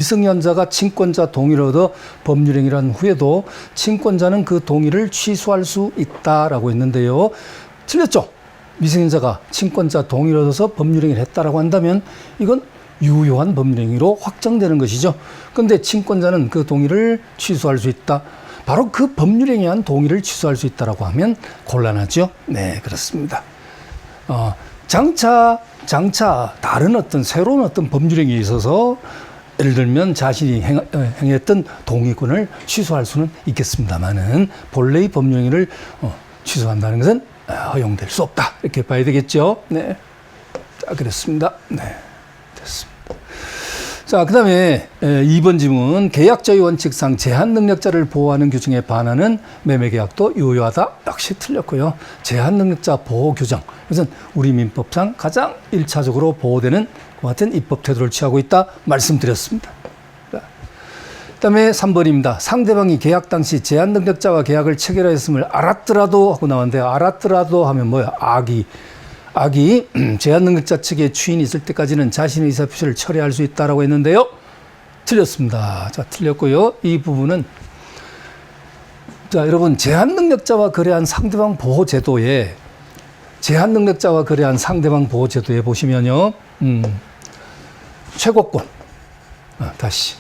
미승연자가 친권자 동의를 얻어 법률행위를 한 후에도 친권자는 그 동의를 취소할 수 있다라고 했는데요. 틀렸죠? 미승연자가 친권자 동의를 얻어서 법률행위를 했다라고 한다면 이건 유효한 법률행위로 확정되는 것이죠. 그런데 친권자는 그 동의를 취소할 수 있다. 바로 그 법률행위한 동의를 취소할 수 있다라고 하면 곤란하죠. 네, 그렇습니다. 장차 다른 어떤 새로운 어떤 법률행위에 있어서 예를 들면 자신이 행했던 동의권을 취소할 수는 있겠습니다만은 본래의 법률행위를 취소한다는 것은 허용될 수 없다. 이렇게 봐야 되겠죠. 네. 자, 그렇습니다. 네. 됐습니다. 자, 그 다음에 2번 질문. 계약자의 원칙상 제한 능력자를 보호하는 규정에 반하는 매매계약도 유효하다. 역시 틀렸고요. 제한 능력자 보호 규정. 이것은 우리 민법상 가장 1차적으로 보호되는 그 같은 입법 태도를 취하고 있다. 말씀드렸습니다. 그 다음에 3번입니다. 상대방이 계약 당시 제한 능력자와 계약을 체결하였음을 알았더라도 하고 나왔는데 알았더라도 하면 뭐야? 악이 제한 능력자 측에 추인이 있을 때까지는 자신의 의사표시를 철회할 수 있다라고 했는데요. 틀렸습니다. 자, 틀렸고요. 이 부분은 자, 여러분 제한 능력자와 거래한 상대방 보호 제도에 보시면요. 최고권. 다시.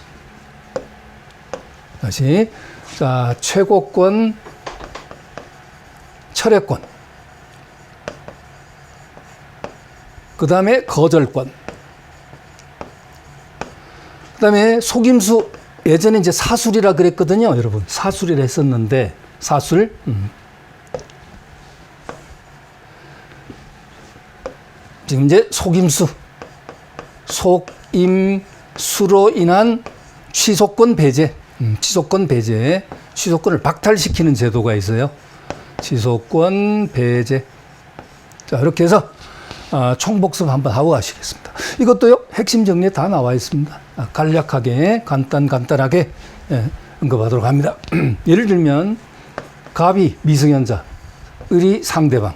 자, 최고권, 철회권. 그 다음에 거절권. 그 다음에 속임수. 예전에 이제 사술이라 그랬거든요, 여러분. 사술이라 했었는데, 사술. 지금 이제 속임수로 인한 취소권 배제. 취소권을 박탈시키는 제도가 있어요. 취소권 배제. 자, 이렇게 해서 총복습 한번 하고 가시겠습니다. 이것도요, 핵심 정리에 다 나와 있습니다. 간략하게, 간단하게 언급하도록 합니다. 예를 들면, 갑이 미승연자, 을이 상대방.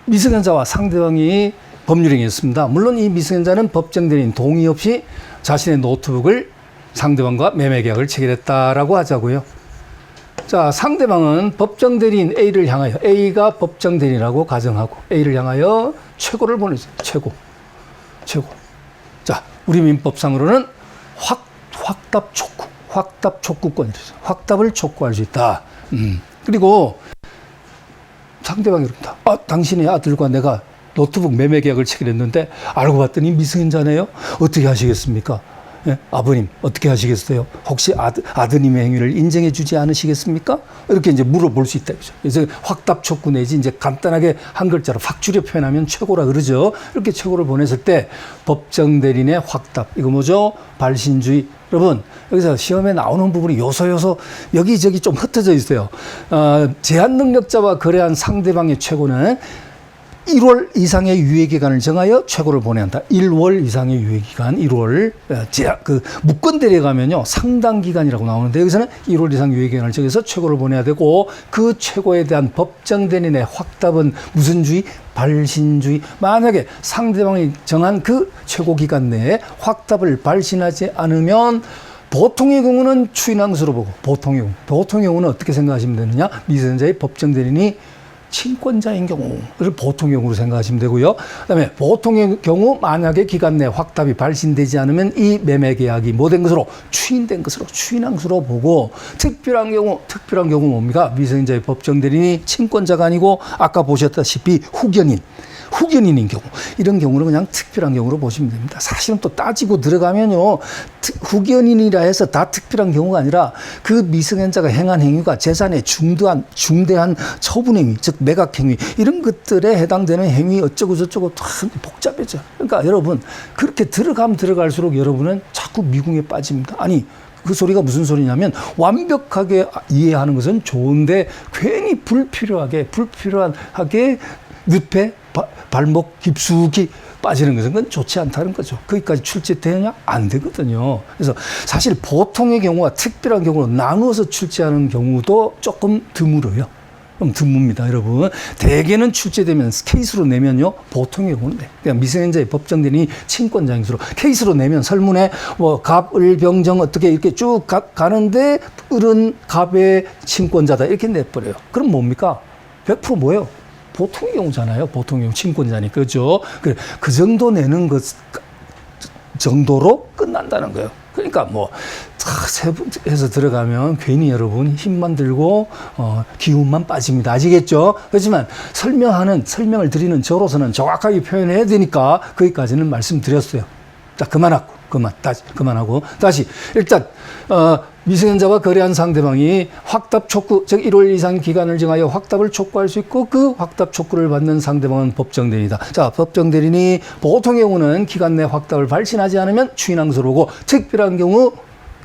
미승연자와 상대방이 법률행위였습니다. 물론 이 미승연자는 법정대리인 동의 없이 자신의 노트북을 상대방과 매매계약을 체결했다라고 하자고요. 자, 상대방은 법정대리인 A를 향하여, A가 법정대리인이라고 가정하고 A를 향하여 최고를 보내죠. 최고. 자, 우리 민법상으로는 확답 촉구권이죠. 확답을 촉구할 수 있다. 그리고 상대방이 그럽니다. 당신의 아들과 내가 노트북 매매 계약을 체결했는데 알고 봤더니 미승인자네요. 어떻게 하시겠습니까? 예? 아버님 어떻게 하시겠어요? 혹시 아드님의 행위를 인정해 주지 않으시겠습니까? 이렇게 이제 물어볼 수 있다. 그래서 확답 촉구 내지 이제 간단하게 한 글자로 확 줄여 표현하면 최고라 그러죠. 이렇게 최고를 보냈을 때 법정 대리인의 확답. 이거 뭐죠? 발신주의. 여러분 여기서 시험에 나오는 부분이 요소 여기저기 좀 흩어져 있어요. 제한 능력자와 거래한 상대방의 최고는 1월 이상의 유예기간을 정하여 최고를 보내야 한다. 1월 이상의 유예기간, 1월. 무권 대리에 가면요, 상당기간이라고 나오는데, 여기서는 1월 이상 유예기간을 정해서 최고를 보내야 되고, 그 최고에 대한 법정대리인의 확답은 무슨 주의? 발신주의. 만약에 상대방이 정한 그 최고기간 내에 확답을 발신하지 않으면, 보통의 경우는 추인항수로 보고, 보통의 경우는 어떻게 생각하시면 되느냐? 미성년자의 법정대리인이 친권자인 경우를 보통의 경우로 생각하시면 되고요. 그다음에 보통의 경우 만약에 기간 내 확답이 발신되지 않으면 이 매매 계약이 뭐된 것으로 추인된 것으로 추인항수로 보고 특별한 경우 뭡니까? 미성년자의 법정 대리인이 친권자가 아니고 아까 보셨다시피 후견인인 경우 이런 경우는 그냥 특별한 경우로 보시면 됩니다. 사실은 또 따지고 들어가면요 후견인이라 해서 다 특별한 경우가 아니라 그 미성년자가 행한 행위가 재산의 중대한 처분 행위 즉 매각 행위 이런 것들에 해당되는 행위 어쩌고 저쩌고 참 복잡해져. 그러니까 여러분 그렇게 들어가면 들어갈수록 여러분은 자꾸 미궁에 빠집니다. 아니 그 소리가 무슨 소리냐면 완벽하게 이해하는 것은 좋은데 괜히 불필요하게 늪에 발목 깊숙이 빠지는 것은 그건 좋지 않다는 거죠. 거기까지 출제되느냐? 안 되거든요. 그래서 사실 보통의 경우와 특별한 경우로 나누어서 출제하는 경우도 조금 드물어요. 그럼 드뭅니다, 여러분. 대개는 출제되면 케이스로 내면요, 보통의 경우는 그냥 미성년자의 법정대리인이 친권자인수로 케이스로 내면 설문에 뭐 갑, 을, 병정 어떻게 이렇게 쭉 가는데 을은 갑의 친권자다 이렇게 내버려요. 그럼 뭡니까? 100% 뭐예요? 보통의 경우잖아요. 보통의 경우 친권자니까. 그죠? 그 정도 내는 것 정도로 끝난다는 거예요. 그러니까 뭐 세부해서 들어가면 괜히 여러분 힘만 들고 기운만 빠집니다. 아시겠죠? 그렇지만 설명을 드리는 저로서는 정확하게 표현해야 되니까 거기까지는 말씀드렸어요. 자, 그만하고 다시 일단 미성년자와 거래한 상대방이 확답 촉구, 즉 1월 이상 기간을 정하여 확답을 촉구할 수 있고 그 확답 촉구를 받는 상대방은 법정대리인이다. 자, 법정대리인이 보통의 경우는 기간 내 확답을 발신하지 않으면 추인항소로고 특별한 경우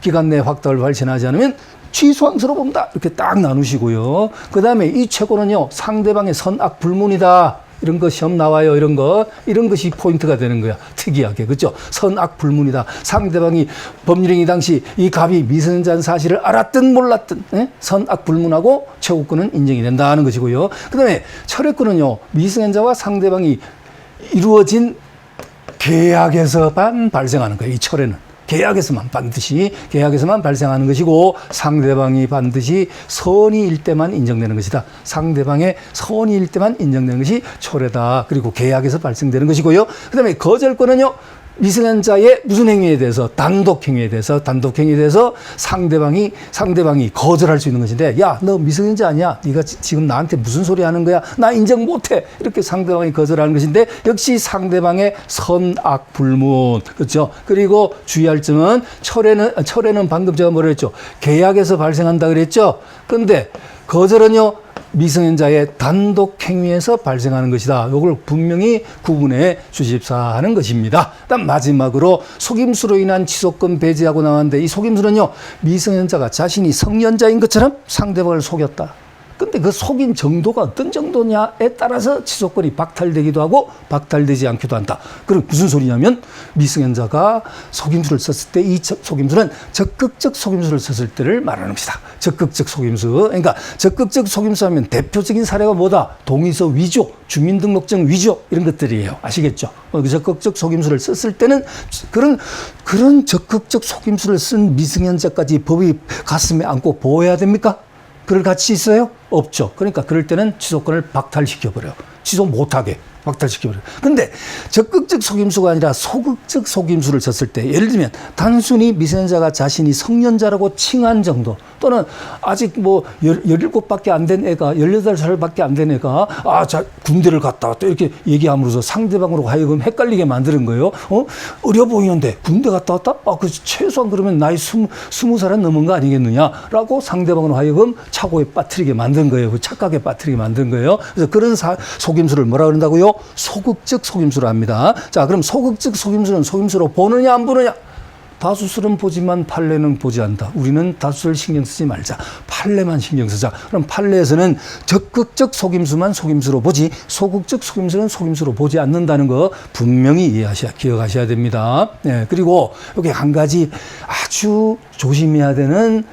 기간 내 확답을 발신하지 않으면 취소항소로 본다. 이렇게 딱 나누시고요. 그 다음에 이 최고는요, 상대방의 선악 불문이다. 이런 거 시험 나와요. 이런 것이 포인트가 되는 거야. 특이하게. 그죠? 선악 불문이다. 상대방이 법률행위 당시 이 갑이 미성년자인 사실을 알았든 몰랐든 선악 불문하고 최고권은 인정이 된다는 것이고요. 그 다음에 철회권은요, 미성년자와 상대방이 이루어진 계약에서만 발생하는 거예요. 이 철회는. 계약에서만 발생하는 것이고 상대방이 반드시 선의일 때만 인정되는 것이다. 상대방의 선의일 때만 인정되는 것이 철회다. 그리고 계약에서 발생되는 것이고요. 그 다음에 거절권은요, 미성년자의 무슨 행위에 대해서 단독 행위에 대해서 상대방이 거절할 수 있는 것인데, 야, 너 미성년자 아니야? 네가 지금 나한테 무슨 소리 하는 거야? 나 인정 못해. 이렇게 상대방이 거절하는 것인데, 역시 상대방의 선악 불문. 그렇죠? 그리고 주의할 점은 철회는 방금 제가 뭐라 했죠? 계약에서 발생한다 그랬죠? 그런데 거절은요, 미성년자의 단독 행위에서 발생하는 것이다. 이걸 분명히 구분해 주십사 하는 것입니다. 그다음 마지막으로 속임수로 인한 취소권 배제하고 나왔는데, 이 속임수는요, 미성년자가 자신이 성년자인 것처럼 상대방을 속였다. 근데 그 속인 정도가 어떤 정도냐에 따라서 취소권이 박탈되기도 하고 박탈되지 않기도 한다. 그럼 무슨 소리냐면, 미성년자가 속임수를 썼을 때 이 속임수는 적극적 속임수를 썼을 때를 말하는 것이다. 적극적 속임수. 그러니까 적극적 속임수 하면 대표적인 사례가 뭐다? 동의서 위조, 주민등록증 위조 이런 것들이에요. 아시겠죠? 적극적 속임수를 썼을 때는 그런 적극적 속임수를 쓴 미성년자까지 법이 가슴에 안고 보호해야 됩니까? 그럴 가치 있어요? 없죠. 그러니까 그럴 때는 취소권을 박탈시켜버려요. 취소 못하게 박탈시켜버려요. 근데 적극적 속임수가 아니라 소극적 속임수를 썼을 때, 예를 들면 단순히 미성년자가 자신이 성년자라고 칭한 정도, 또는 아직 뭐 17밖에 안 된 애가, 18살밖에 안 된 애가 군대를 갔다 왔다 이렇게 얘기함으로써 상대방으로 하여금 헷갈리게 만드는 거예요. 어려 보이는데 군대 갔다 왔다? 최소한 그러면 나이 20살은 넘은 거 아니겠느냐라고 상대방으로 하여금 착오에 빠뜨리게 만든 거예요. 착각에 빠뜨리게 만든 거예요. 그래서 그런 속임수를 뭐라 그런다고요? 소극적 속임수로 합니다. 자, 그럼 소극적 속임수는 속임수로 보느냐 안 보느냐? 다수설은 보지만 판례는 보지 않는다. 우리는 다수설 신경 쓰지 말자. 판례만 신경 쓰자. 그럼 판례에서는 적극적 속임수만 속임수로 보지, 소극적 속임수는 속임수로 보지 않는다는 거 분명히 기억하셔야 됩니다. 네, 그리고 여기 한 가지 아주 조심해야 되는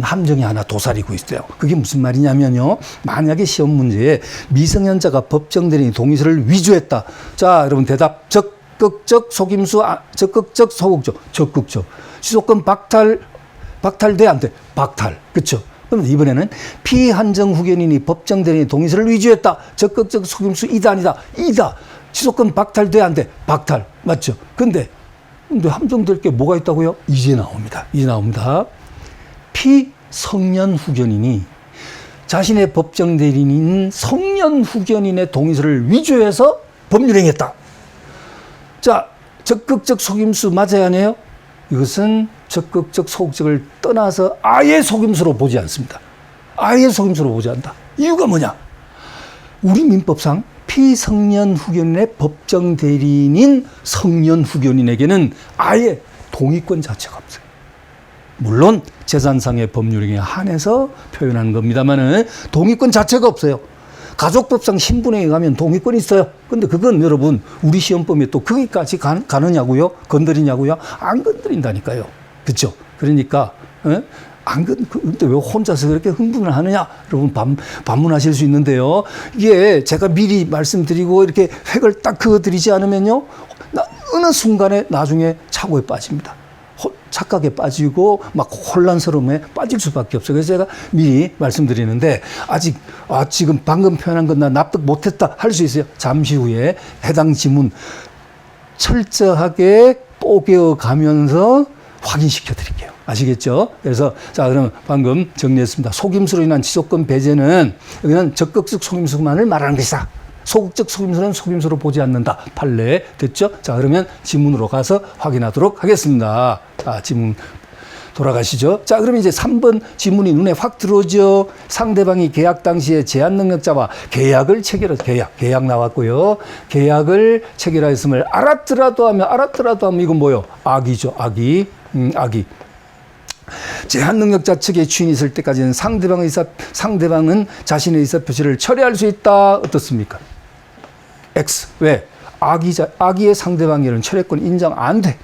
함정이 하나 도사리고 있어요. 그게 무슨 말이냐면요, 만약에 시험 문제에 미성년자가 법정대리인 동의서를 위조했다. 자, 여러분 대답. 적극적 속임수, 적극적, 소극적, 적극적. 취소권 박탈돼 안 돼? 박탈. 그렇죠? 그럼 이번에는 피한정 후견인이 법정대리인 동의서를 위조했다. 적극적 속임수 이다 아니다? 이다. 취소권 박탈돼 안 돼? 박탈. 맞죠? 근데 함정될 게 뭐가 있다고요? 이제 나옵니다. 피성년 후견인이 자신의 법정대리인인 성년 후견인의 동의서를 위조해서 법률행위했다. 자, 적극적 속임수 맞아야 하네요. 이것은 적극적 소극적을 떠나서 아예 속임수로 보지 않습니다. 아예 속임수로 보지 않는다. 이유가 뭐냐? 우리 민법상 피성년 후견인의 법정대리인인 성년 후견인에게는 아예 동의권 자체가 없어요. 물론 재산상의 법률행위에 한해서 표현하는 겁니다만은 동의권 자체가 없어요. 가족법상 신분에 의하면 동의권이 있어요. 근데 그건 여러분 우리 시험법에 또 거기까지 가느냐고요? 건드리냐고요? 안 건드린다니까요. 그렇죠? 그러니까 근데 왜 혼자서 그렇게 흥분을 하느냐? 여러분 반문하실 수 있는데요. 이게 제가 미리 말씀드리고 이렇게 획을 딱 그어드리지 않으면요. 어느 순간에 나중에 착오에 빠집니다. 착각에 빠지고 막 혼란스러움에 빠질 수밖에 없어요. 그래서 제가 미리 말씀드리는데 지금 방금 표현한 건 나 납득 못했다 할 수 있어요. 잠시 후에 해당 지문 철저하게 뽀개어 가면서 확인시켜 드릴게요. 아시겠죠? 그래서 자, 그럼 방금 정리했습니다. 속임수로 인한 지속권 배제는 여기는 적극적 속임수만을 말하는 것이다. 소극적 속임수는 속임수로 보지 않는다. 판례 됐죠? 자, 그러면 지문으로 가서 확인하도록 하겠습니다. 자, 지문 돌아가시죠. 자, 그러면 이제 3번 지문이 눈에 확 들어오죠. 상대방이 계약 당시에 제한 능력자와 계약을 계약 나왔고요. 계약을 체결하였음을 알았더라도 하면 이건 뭐요? 악이죠. 악이. 제한 능력자 측의 주인이 있을 때까지는 상대방은 자신의 의사 표시를 철회할 수 있다. 어떻습니까? X. 왜? 악의의 상대방에는 철회권 인정 안 돼.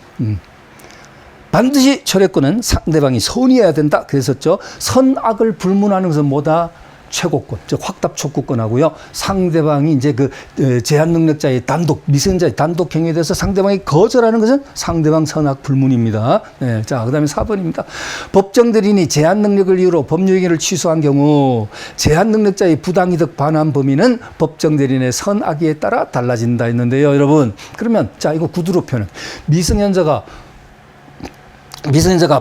반드시 철회권은 상대방이 선의해야 된다. 그랬었죠. 선악을 불문하는 것은 뭐다? 최고권, 즉 확답 촉구권하고요. 상대방이 이제 그 제한 능력자의 미성년자의 단독 행위에 대해서 상대방이 거절하는 것은 상대방 선악 불문입니다. 네, 자, 그다음에 4번입니다. 법정 대리인이 제한 능력을 이유로 법률 행위를 취소한 경우 제한 능력자의 부당이득 반환 범위는 법정 대리인의 선악의에 따라 달라진다 했는데요, 여러분. 그러면 자, 이거 구두로 표현. 미성년자가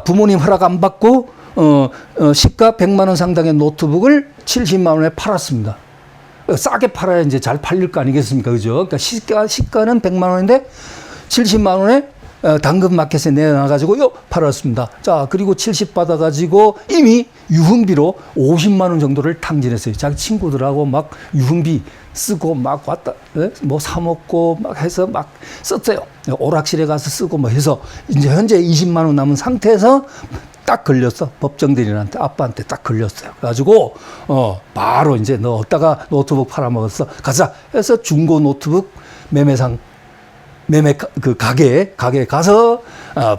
부모님 허락 안 받고 시가 100만 원 상당의 노트북을 70만 원에 팔았습니다. 싸게 팔아야 이제 잘 팔릴 거 아니겠습니까? 그죠? 그러니까 시가는 100만 원인데 70만 원에 당근 마켓에 내놔가지고요, 팔았습니다. 자, 그리고 70 받아가지고 이미 유흥비로 50만 원 정도를 탕진했어요. 자기 친구들하고 막 유흥비 쓰고 막 왔다, 뭐 사먹고 막 해서 막 썼어요. 오락실에 가서 쓰고 뭐 해서 이제 현재 20만 원 남은 상태에서 딱 걸렸어. 법정 대리인한테, 아빠한테 딱 걸렸어요. 그래가지고, 바로 이제 너 어디다가 노트북 팔아먹었어. 가자. 해서 중고 노트북 가게에 가서,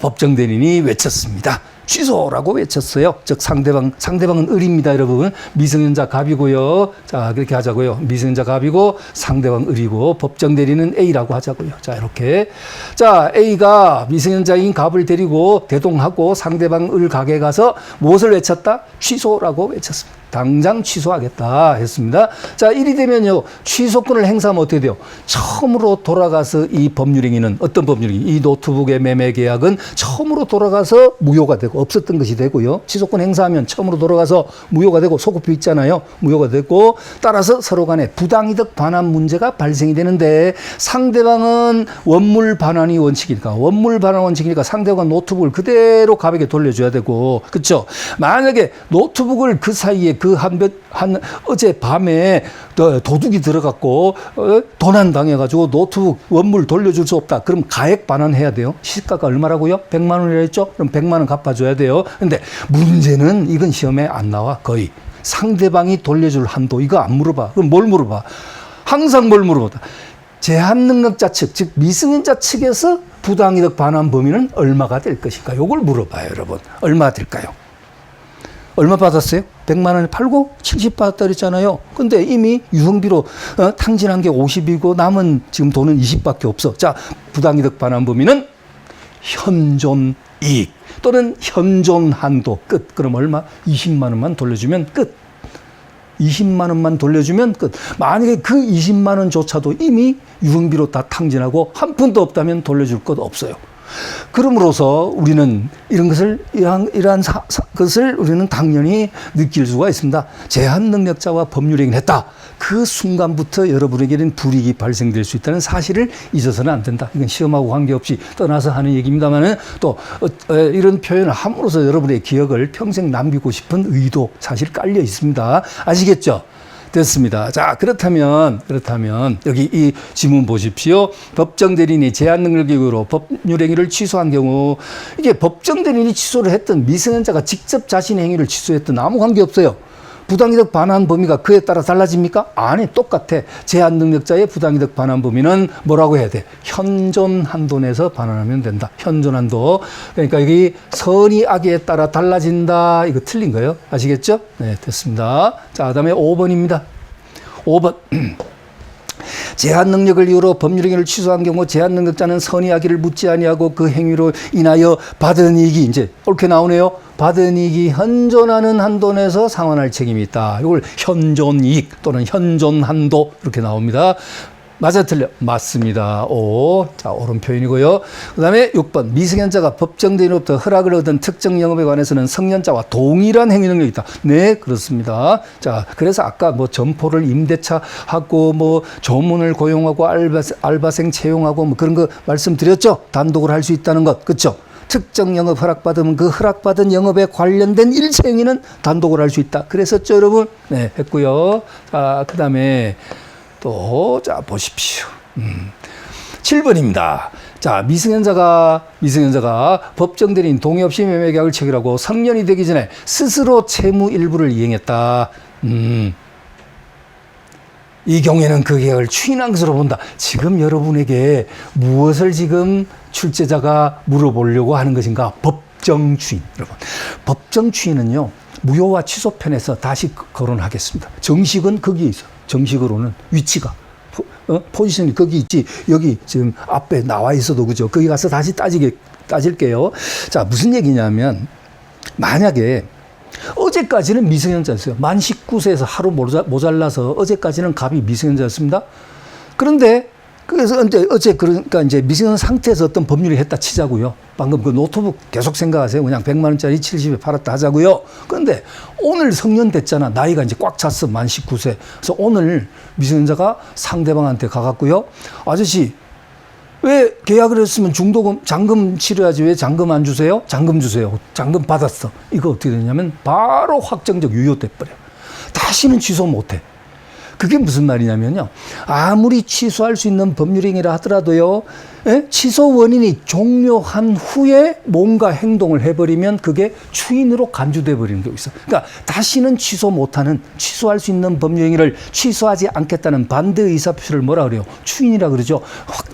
법정 대리인이 외쳤습니다. 취소라고 외쳤어요. 즉, 상대방은 을입니다, 여러분. 미성년자 갑이고요. 자, 그렇게 하자고요. 미성년자 갑이고, 상대방 을이고, 법정 대리는 A라고 하자고요. 자, 이렇게. 자, A가 미성년자인 갑을 데리고 대동하고 상대방 을 가게에 가서 무엇을 외쳤다? 취소라고 외쳤습니다. 당장 취소하겠다 했습니다. 자, 이리 되면요, 취소권을 행사하면 어떻게 돼요? 처음으로 돌아가서 이 법률행위는, 어떤 법률행위? 이 노트북의 매매 계약은 처음으로 돌아가서 무효가 되고, 없었던 것이 되고요. 취소권 행사하면 처음으로 돌아가서 무효가 되고, 소급표 있잖아요. 무효가 되고, 따라서 서로 간에 부당이득 반환 문제가 발생이 되는데, 상대방은 원물 반환이 원칙이니까 상대방은 노트북을 그대로 갑에게 돌려줘야 되고, 그쵸? 만약에 노트북을 그 사이에 어제 밤에 도둑이 들어갔고 도난 당해가지고 노트북 원물 돌려줄 수 없다. 그럼 가액 반환해야 돼요. 시가가 얼마라고요? 100만 원이라 했죠? 그럼 100만 원 갚아줘야 돼요. 근데 문제는 이건 시험에 안 나와. 거의 상대방이 돌려줄 한도 이거 안 물어봐. 그럼 뭘 물어봐? 항상 뭘 물어보다. 제한 능력자 측, 즉 미성년자 측에서 부당이득 반환 범위는 얼마가 될 것인가? 요걸 물어봐요, 여러분. 얼마 될까요? 얼마 받았어요? 100만 원에 팔고 70 받았다 그랬잖아요. 근데 이미 유흥비로 탕진한 게 50이고 남은 지금 돈은 20밖에 없어. 자, 부당이득 반환 범위는 현존 이익 또는 현존 한도 끝. 그럼 얼마? 20만 원만 돌려주면 끝. 20만 원만 돌려주면 끝. 만약에 그 20만 원조차도 이미 유흥비로 다 탕진하고 한 푼도 없다면 돌려줄 것 없어요. 그럼으로써 우리는 이러한 것을 우리는 당연히 느낄 수가 있습니다. 제한 능력자와 법률행위를 했다. 그 순간부터 여러분에게는 불이익이 발생될 수 있다는 사실을 잊어서는 안 된다. 이건 시험하고 관계없이 떠나서 하는 얘기입니다만은 또 이런 표현을 함으로써 여러분의 기억을 평생 남기고 싶은 의도 사실 깔려 있습니다. 아시겠죠? 됐습니다. 자, 그렇다면 여기 이 지문 보십시오. 법정 대리인이 제한 능력 이유로 법률 행위를 취소한 경우 이게 법정 대리인이 취소를 했던 미성년자가 직접 자신의 행위를 취소했던 아무 관계 없어요. 부당이득 반환 범위가 그에 따라 달라집니까? 아니, 똑같아. 제한 능력자의 부당이득 반환 범위는 뭐라고 해야 돼? 현존 한도 내에서 반환하면 된다. 현존 한도. 그러니까 여기 선의 악에 따라 달라진다. 이거 틀린 거예요. 아시겠죠? 네, 됐습니다. 자, 그다음에 5번입니다. 5번. 제한 능력을 이유로 법률행위를 취소한 경우 제한 능력자는 선의 악의를 묻지 아니하고 그 행위로 인하여 받은 이익이 이제 옳게 나오네요. 받은 이익이 현존하는 한도 내에서 상환할 책임이 있다. 이걸 현존이익 또는 현존한도 이렇게 나옵니다. 맞아 틀려? 맞습니다. 오. 자, 옳은 표현이고요. 그 다음에 6번. 미성년자가 법정대리로부터 허락을 얻은 특정 영업에 관해서는 성년자와 동일한 행위 능력이 있다. 네, 그렇습니다. 자, 그래서 아까 뭐 점포를 임대차 하고 뭐 조문을 고용하고 알바생 채용하고 뭐 그런 거 말씀드렸죠? 단독으로 할 수 있다는 것. 그렇죠? 특정 영업 허락받으면 그 허락받은 영업에 관련된 일체 행위는 단독으로 할 수 있다. 그랬었죠, 여러분? 네, 했고요. 자, 그 다음에 또, 자, 보십시오. 7번입니다. 자, 미성년자가 법정대리인 동의 없이 매매계약을 체결하고 성년이 되기 전에 스스로 채무 일부를 이행했다. 이 경우에는 그 계약을 추인한 것으로 본다. 지금 여러분에게 무엇을 지금 출제자가 물어보려고 하는 것인가? 법정 추인. 여러분, 법정 추인은요, 무효와 취소편에서 다시 거론하겠습니다. 정식은 거기에 있어. 정식으로는 위치가 포지션이 거기 있지. 여기 지금 앞에 나와 있어도 그죠. 거기 가서 다시 따질게요. 자, 무슨 얘기냐면 만약에 어제까지는 미성년자였어요. 만 19세에서 하루 모자라서 어제까지는 갑이 미성년자였습니다. 그런데 그래서 그러니까 이제 미성년 상태에서 어떤 법률이 했다 치자고요. 방금 그 노트북 계속 생각하세요. 그냥 100만 원짜리 70에 팔았다 하자고요. 그런데 오늘 성년 됐잖아. 나이가 이제 꽉 찼어. 만 19세. 그래서 오늘 미성년자가 상대방한테 가갖고요. 아저씨, 왜 계약을 했으면 잔금 치러야지 왜 잔금 안 주세요? 잔금 주세요. 잔금 받았어. 이거 어떻게 되냐면 바로 확정적 유효돼 버려. 다시는 취소 못 해. 그게 무슨 말이냐면요. 아무리 취소할 수 있는 법률행위라 하더라도요. 취소 원인이 종료한 후에 뭔가 행동을 해버리면 그게 추인으로 간주돼 버리는 게 있어. 그러니까 다시는 취소 못하는 취소할 수 있는 법률행위를 취소하지 않겠다는 반대 의사표시를 뭐라 그래요? 추인이라 그러죠.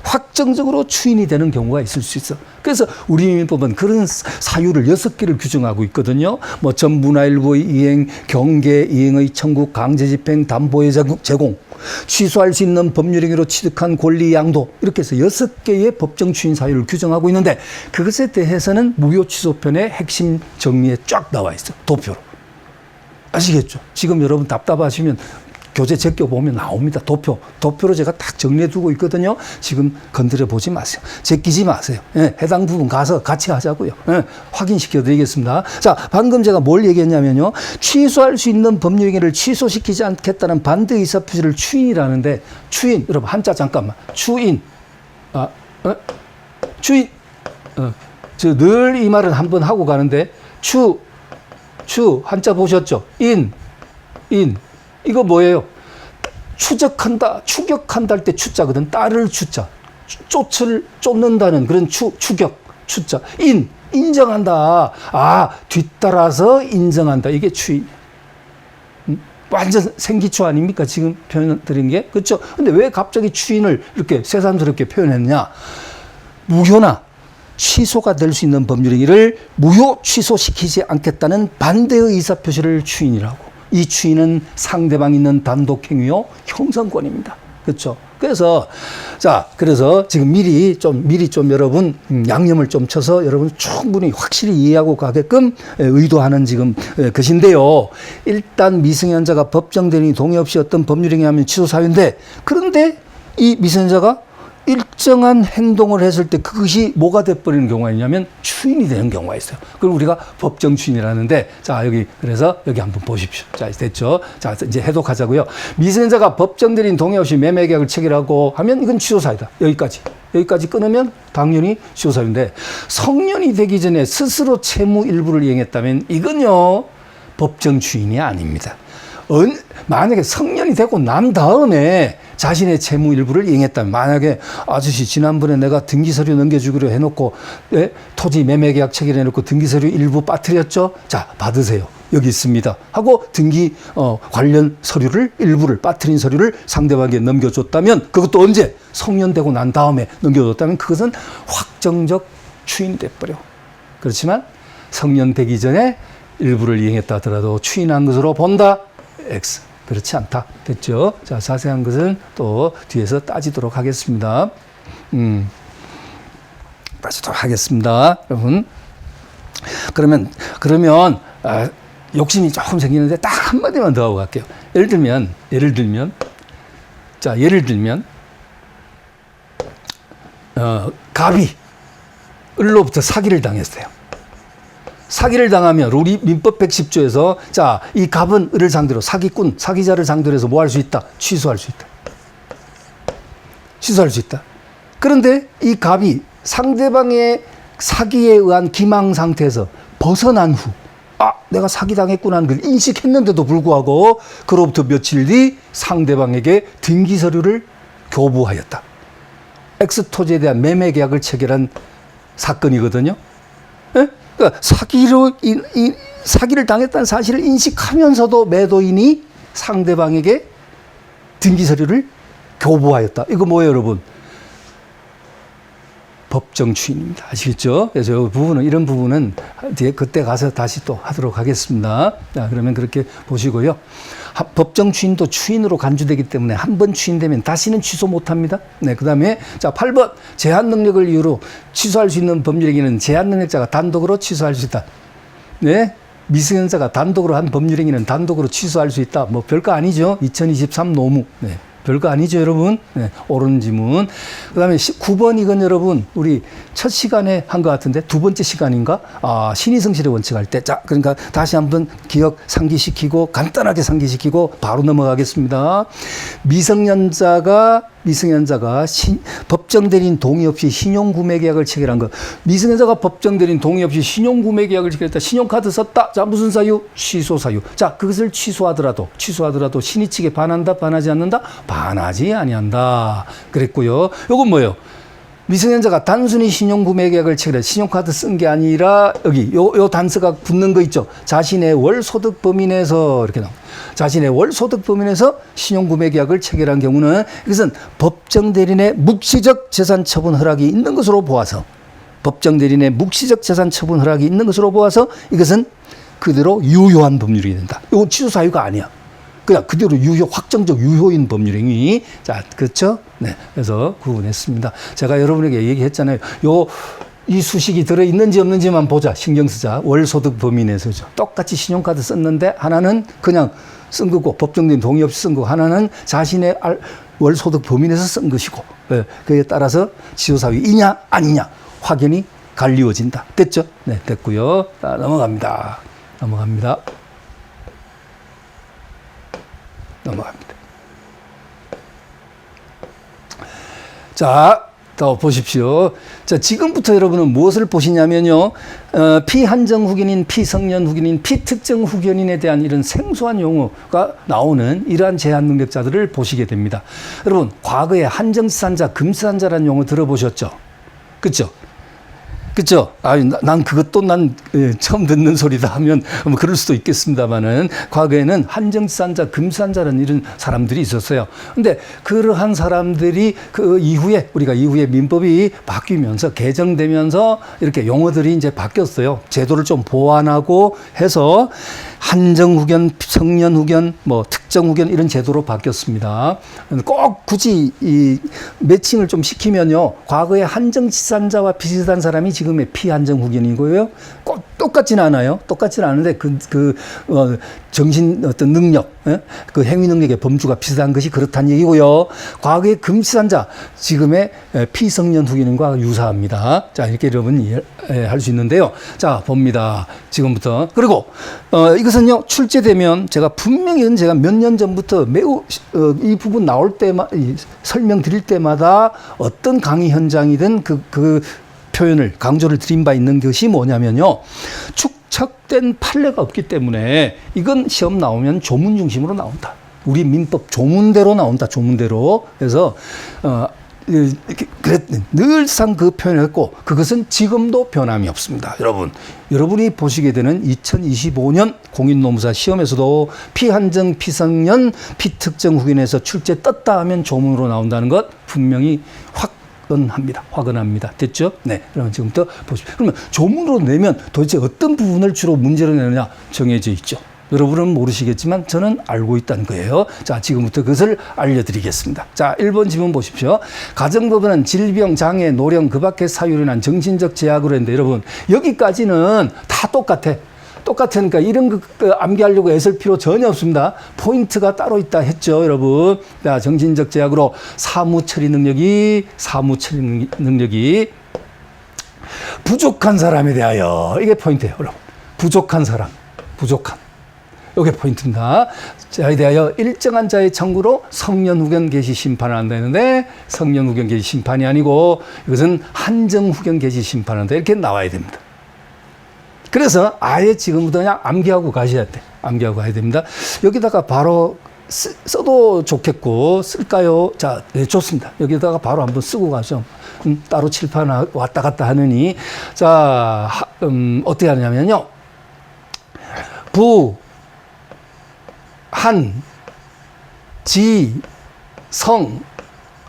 확정적으로 추인이 되는 경우가 있을 수 있어. 그래서 우리 민법은 그런 사유를 6개를 규정하고 있거든요. 뭐 전문화일보의 이행, 경계 이행의 청구, 강제집행, 담보의 제공, 취소할 수 있는 법률행위로 취득한 권리 양도 이렇게 해서 6개의 법정 추인 사유를 규정하고 있는데 그것에 대해서는 무효 취소편의 핵심 정리에 쫙 나와 있어요. 도표로. 아시겠죠? 지금 여러분 답답하시면 교재 제껴보면 나옵니다. 도표로 제가 딱 정리해두고 있거든요. 지금 건드려 보지 마세요. 제끼지 마세요. 예, 해당 부분 가서 같이 하자고요. 예, 확인시켜 드리겠습니다. 자, 방금 제가 뭘 얘기했냐면요. 취소할 수 있는 법률행위를 취소시키지 않겠다는 반대 의사표시를 추인이라는데 추인, 여러분 한자 잠깐만. 추인. 추인. 저 늘 이 말은 한번 하고 가는데 추 한자 보셨죠? 인. 이거 뭐예요? 추적한다, 추격한다 할 때 추자거든. 따를 추자. 쫓는다는 그런 추격, 추자. 인정한다. 아, 뒤따라서 인정한다. 이게 추인. 완전 생기추 아닙니까? 지금 표현 드린 게. 그렇죠? 근데 왜 갑자기 추인을 이렇게 새삼스럽게 표현했냐? 무효나 취소가 될 수 있는 법률행위를 무효 취소시키지 않겠다는 반대의 의사표시를 추인이라고. 이 추인은 상대방 있는 단독 행위요 형성권입니다. 그렇죠? 그래서 지금 미리 좀 여러분 양념을 좀 쳐서 여러분 충분히 확실히 이해하고 가게끔 의도하는 지금 것인데요. 일단 미성년자가 법정대리인이 동의 없이 어떤 법률행위 하면 취소 사유인데 그런데 이 미성년자가 일정한 행동을 했을 때 그것이 뭐가 돼버리는 경우가 있냐면 추인이 되는 경우가 있어요. 그걸 우리가 법정 추인이라는데 자, 그래서 여기 한번 보십시오. 자, 됐죠? 자, 이제 해독하자고요. 미성년자가 법정 대리인 동의 없이 매매 계약을 체결하고 하면 이건 취소사유다. 여기까지 끊으면 당연히 취소사유인데 성년이 되기 전에 스스로 채무 일부를 이행했다면 이건요 법정 추인이 아닙니다. 만약에 성년이 되고 난 다음에 자신의 채무 일부를 이행했다면 만약에 아저씨 지난번에 내가 등기서류 넘겨주기로 해놓고 토지 매매계약 체결해놓고 등기서류 일부 빠뜨렸죠? 자, 받으세요. 여기 있습니다 하고 등기 관련 서류를 일부를 빠뜨린 서류를 상대방에게 넘겨줬다면 그것도 언제 성년되고 난 다음에 넘겨줬다면 그것은 확정적 추인이 돼버려. 그렇지만 성년되기 전에 일부를 이행했다 하더라도 추인한 것으로 본다. X. 그렇지 않다. 됐죠? 자, 자세한 것은 또 뒤에서 따지도록 하겠습니다. 따지도록 하겠습니다. 여러분. 그러면 욕심이 조금 생기는데 딱 한마디만 더 하고 갈게요. 예를 들면 갑이 을로부터 사기를 당했어요. 사기를 당하면 우리 민법 110조에서 자, 이 갑은 을을 상대로 사기꾼, 사기자를 상대로 해서 뭐 할 수 있다? 취소할 수 있다. 취소할 수 있다. 그런데 이 갑이 상대방의 사기에 의한 기망 상태에서 벗어난 후 내가 사기당했구나 하는 걸 인식했는데도 불구하고 그로부터 며칠 뒤 상대방에게 등기 서류를 교부하였다. X토지에 대한 매매 계약을 체결한 사건이거든요. 예? 그러니까 사기를 당했다는 사실을 인식하면서도 매도인이 상대방에게 등기 서류를 교부하였다. 이거 뭐예요, 여러분? 법정 추인입니다. 아시겠죠? 그래서 이런 부분은 뒤에 그때 가서 다시 또 하도록 하겠습니다. 자, 그러면 그렇게 보시고요. 법정 추인도 추인으로 간주되기 때문에 한 번 추인되면 다시는 취소 못 합니다. 네, 그 다음에 자, 8번. 제한 능력을 이유로 취소할 수 있는 법률행위는 제한 능력자가 단독으로 취소할 수 있다. 네. 미성년자가 단독으로 한 법률행위는 단독으로 취소할 수 있다. 뭐 별거 아니죠. 2023 노무. 네. 별거 아니죠, 여러분. 네, 옳은 지문. 그 다음에 9번 이건 여러분, 우리 첫 시간에 한 것 같은데, 두 번째 시간인가? 신의성실의 원칙 할 때. 자, 그러니까 다시 한번 기억 상기시키고, 간단하게 상기시키고, 바로 넘어가겠습니다. 미성년자가 법정 대리인 동의 없이 신용구매계약을 체결한 거. 미성년자가 법정 대리인 동의 없이 신용구매계약을 체결했다. 신용카드 썼다. 자, 무슨 사유? 취소 사유. 자, 그것을 취소하더라도 신의 측에 반한다, 반하지 않는다? 반하지 아니한다. 그랬고요. 요건 뭐예요? 미성년자가 단순히 신용구매계약을 체결해 신용카드 쓴 게 아니라 여기 요 단서가 붙는 거 있죠. 자신의 월소득 범위 내에서 이렇게 나옵니다. 자신의 월소득 범위 내에서 신용구매계약을 체결한 경우는 이것은 법정 대리인의 묵시적 재산 처분 허락이 있는 것으로 보아서 이것은 그대로 유효한 법률이 된다. 이건 취소 사유가 아니야. 그냥 그대로 확정적 유효인 법률행위. 자, 그렇죠? 네. 그래서 구분했습니다. 제가 여러분에게 얘기했잖아요. 이 수식이 들어있는지 없는지만 보자. 신경 쓰자. 월소득 범위 내에서죠. 똑같이 신용카드 썼는데 하나는 그냥 쓴 거고 법정대리인 동의 없이 쓴 거고 하나는 자신의 월소득 범위 내에서 쓴 것이고 그에 따라서 취소사유이냐 아니냐 확연히 갈리워진다. 됐죠? 네, 됐고요. 자, 넘어갑니다. 자, 더 보십시오. 자, 지금부터 여러분은 무엇을 보시냐면요. 피한정 후견인, 피성년 후견인, 피특정 후견인에 대한 이런 생소한 용어가 나오는 이러한 제한 능력자들을 보시게 됩니다. 여러분, 과거에 한정지산자, 금지산자라는 용어 들어보셨죠? 그렇죠? 난 그것도 처음 듣는 소리다 하면 뭐 그럴 수도 있겠습니다만은 과거에는 한정지산자, 금지산자라는 이런 사람들이 있었어요. 근데 그러한 사람들이 그 이후에 우리가 이후에 민법이 바뀌면서 개정되면서 이렇게 용어들이 이제 바뀌었어요. 제도를 좀 보완하고 해서 한정후견, 성년후견, 뭐 특정후견 이런 제도로 바뀌었습니다. 꼭 굳이 이 매칭을 좀 시키면요. 과거에 한정지산자와 비슷한 사람이 지금의 피한정후견이고요. 꼭 똑같지는 않아요. 똑같지는 않은데 정신 어떤 능력, 그 행위 능력의 범주가 비슷한 것이 그렇다는 얘기고요. 과거의 금지산자, 지금의 피성년 후견인과 유사합니다. 자, 이렇게 여러분 이해할 수 있는데요. 자, 봅니다. 지금부터. 그리고 이것은요, 출제되면 제가 분명히 제가 몇 년 전부터 매우 이 부분 나올 때마다 설명드릴 때마다 어떤 강의 현장이든 그 표현을 강조를 드린 바 있는 것이 뭐냐면요. 축적된 판례가 없기 때문에 이건 시험 나오면 조문 중심으로 나온다. 우리 민법 조문대로 나온다. 조문대로. 그래서 늘상 그 표현을 했고 그것은 지금도 변함이 없습니다. 여러분이 보시게 되는 2025년 공인노무사 시험에서도 피한정, 피성년, 피특정 후견에서 출제 떴다 하면 조문으로 나온다는 것 분명히 확언합니다. 됐죠? 네. 그러면 지금부터 보십시오. 그러면 조문으로 내면 도대체 어떤 부분을 주로 문제로 내느냐 정해져 있죠. 여러분은 모르시겠지만 저는 알고 있다는 거예요. 자, 지금부터 그것을 알려드리겠습니다. 자, 1번 지문 보십시오. 가정법원은 질병, 장애, 노령, 그 밖의 사유로 인한 정신적 제약으로 했는데 여러분 여기까지는 다 똑같아. 똑같으니까 이런 거 암기하려고 애쓸 필요 전혀 없습니다. 포인트가 따로 있다 했죠, 여러분. 자, 정신적 제약으로 사무 처리 능력이 부족한 사람에 대하여 이게 포인트예요, 여러분. 부족한 사람, 이게 포인트입니다. 자에 대하여 일정한 자의 청구로 성년 후견 개시 심판을 한다 했는데 성년 후견 개시 심판이 아니고 이것은 한정 후견 개시 심판을 한다 이렇게 나와야 됩니다. 그래서 아예 지금부터 그냥 암기하고 가셔야 돼. 암기하고 가야 됩니다. 여기다가 바로 써도 좋겠고 쓸까요? 자, 네, 좋습니다. 여기다가 바로 한번 쓰고 가죠. 따로 칠판 왔다 갔다 하느니 자, 어떻게 하냐면요. 한, 지, 성,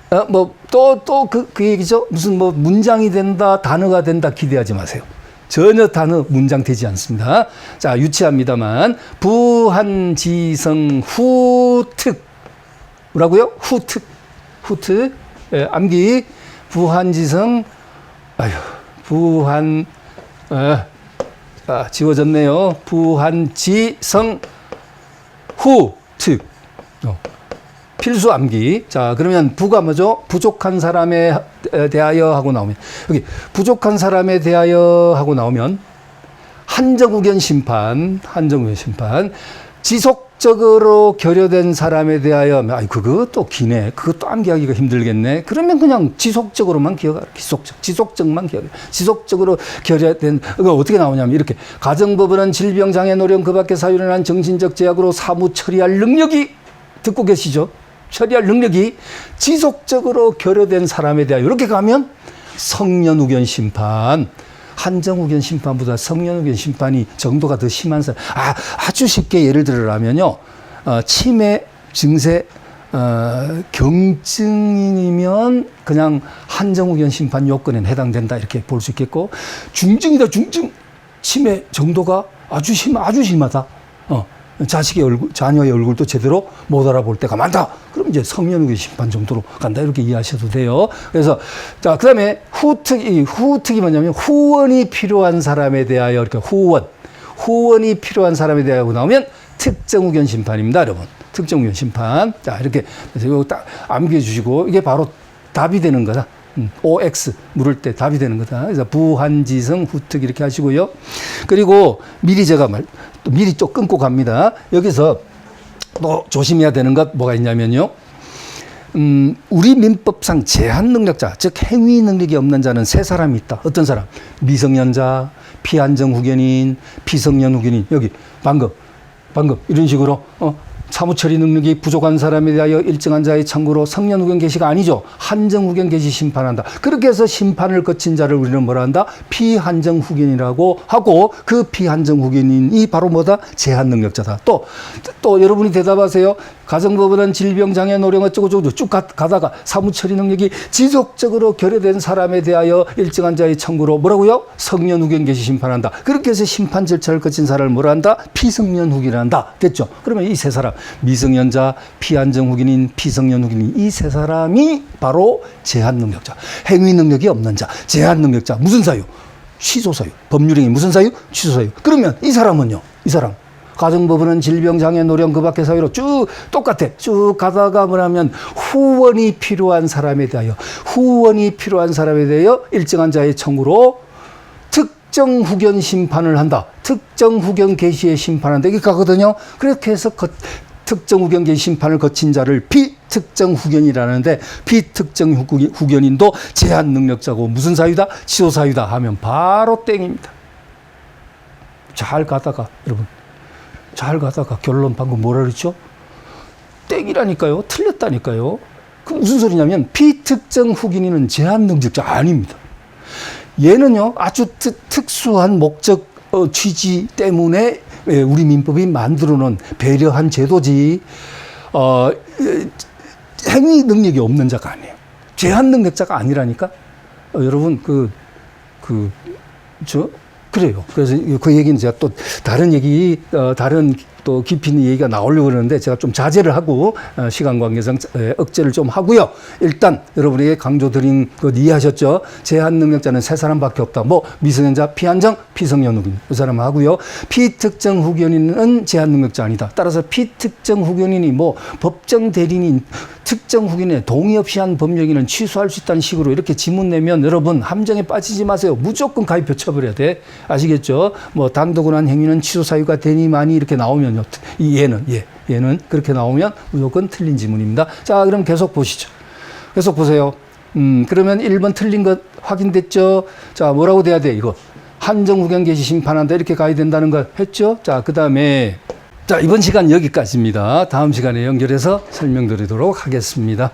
그 얘기죠. 무슨 문장이 된다, 단어가 된다 기대하지 마세요. 전혀 단어, 문장 되지 않습니다. 자, 유치합니다만. 부한지성 후특. 뭐라고요? 후특. 예, 암기. 부한지성, 지워졌네요. 부한지성 후특. 필수 암기. 자, 그러면 부가 뭐죠? 부족한 사람에 대하여 하고 나오면 여기 부족한 사람에 대하여 하고 나오면 한정후견 심판 지속적으로 결여된 사람에 대하여 그것도 기네. 그것도 암기하기가 힘들겠네. 그러면 그냥 지속적으로만 기억하라. 지속적만 기억해. 지속적으로 결여된 그거 어떻게 나오냐면 이렇게 가정법원은 질병, 장애, 노령 그 밖의 사유로 인한 정신적 제약으로 사무 처리할 능력이 듣고 계시죠? 처리할 능력이 지속적으로 결여된 사람에 대하여 이렇게 가면 성년후견 심판, 한정후견 심판보다 성년후견 심판이 정도가 더 심한 사람. 아주 쉽게 예를 들으라면요. 치매 증세 경증이면 그냥 한정후견 심판 요건에 해당된다 이렇게 볼 수 있겠고 중증이다 중증 치매 정도가 아주 심하다. 자녀의 얼굴도 제대로 못 알아볼 때가 많다. 그럼 이제 성년후견 심판 정도로 간다. 이렇게 이해하셔도 돼요. 그래서, 자, 그 다음에 후특이 뭐냐면 후원이 필요한 사람에 대하여, 이렇게 후원이 필요한 사람에 대하여 나오면 특정후견 심판입니다, 여러분. 특정후견 심판. 자, 이렇게, 그래서 이거 딱 암기해 주시고, 이게 바로 답이 되는 거다. OX 물을 때 답이 되는 거다. 그래서 부한지성 후특 이렇게 하시고요. 그리고 미리 미리 좀 끊고 갑니다. 여기서 또 조심해야 되는 것 뭐가 있냐면요. 우리 민법상 제한 능력자, 즉 행위 능력이 없는 자는 세 사람이 있다. 어떤 사람? 미성년자, 피한정 후견인, 피성년 후견인. 여기 방금 이런 식으로 사무처리 능력이 부족한 사람에 대하여 일정한 자의 청구로 성년후견 개시가 아니죠. 한정후견 개시 심판한다. 그렇게 해서 심판을 거친 자를 우리는 뭐라 한다? 피한정후견이라고 하고 그 피한정후견인이 바로 뭐다? 제한능력자다. 또 여러분이 대답하세요. 가정법원은 질병, 장애, 노령 어쩌고저쩌고 쭉 가다가 사무처리 능력이 지속적으로 결여된 사람에 대하여 일정한 자의 청구로 뭐라고요? 성년후견 개시 심판한다. 그렇게 해서 심판 절차를 거친 사람을 뭐라 한다? 피성년후견한다. 됐죠? 그러면 이 세 사람 미성년자, 피한정후견인, 피성년후견인 이 세 사람이 바로 제한능력자. 행위능력이 없는 자. 제한능력자. 무슨 사유? 취소사유. 법률행위 무슨 사유? 취소사유. 그러면 이 사람은요? 이 사람. 가정법원은 질병, 장애, 노령 그 밖의 사유로 쭉 똑같아. 쭉 가다가 뭐냐면 후원이 필요한 사람에 대하여 일정한 자의 청구로 특정 후견 심판을 한다. 특정 후견 개시에 심판한다. 이게 가거든요. 그렇게 해서 특정 후견 개시 심판을 거친 자를 비특정 후견이라는데 비특정 후견인도 제한 능력자고 무슨 사유다? 취소 사유다 하면 바로 땡입니다. 잘 가다가 결론 방금 뭐라 그랬죠? 땡이라니까요. 틀렸다니까요. 그 무슨 소리냐면 피특정 후견인은 제한 능력자 아닙니다. 얘는요 아주 특수한 목적 취지 때문에 우리 민법이 만들어놓은 배려한 제도지 행위 능력이 없는 자가 아니에요. 제한 능력자가 아니라니까. 여러분 그래요. 그래서 그 얘기는 제가 또 다른 얘기 다른 또 깊이 있는 얘기가 나오려고 그러는데 제가 좀 자제를 하고 시간 관계상 억제를 좀 하고요. 일단 여러분에게 강조드린 것 이해하셨죠? 제한 능력자는 세 사람밖에 없다. 뭐 미성년자, 피한정, 피성년 후견인 그 사람 하고요. 피특정 후견인은 제한 능력자 아니다. 따라서 피특정 후견인이 뭐 법정 대리인 특정 후견인의 동의 없이 한 법령인은 취소할 수 있다는 식으로 이렇게 지문 내면 여러분 함정에 빠지지 마세요. 무조건 가입표 쳐버려야 돼. 아시겠죠? 뭐 당도군한 행위는 취소 사유가 되니만이 이렇게 나오면요. 얘는 그렇게 나오면 무조건 틀린 지문입니다. 자, 그럼 계속 보시죠. 계속 보세요. 그러면 1번 틀린 것 확인됐죠? 자, 뭐라고 돼야 돼, 이거? 한정후견 개시 심판한다. 이렇게 가야 된다는 거 했죠? 자, 그 다음에, 자, 이번 시간 여기까지입니다. 다음 시간에 연결해서 설명드리도록 하겠습니다.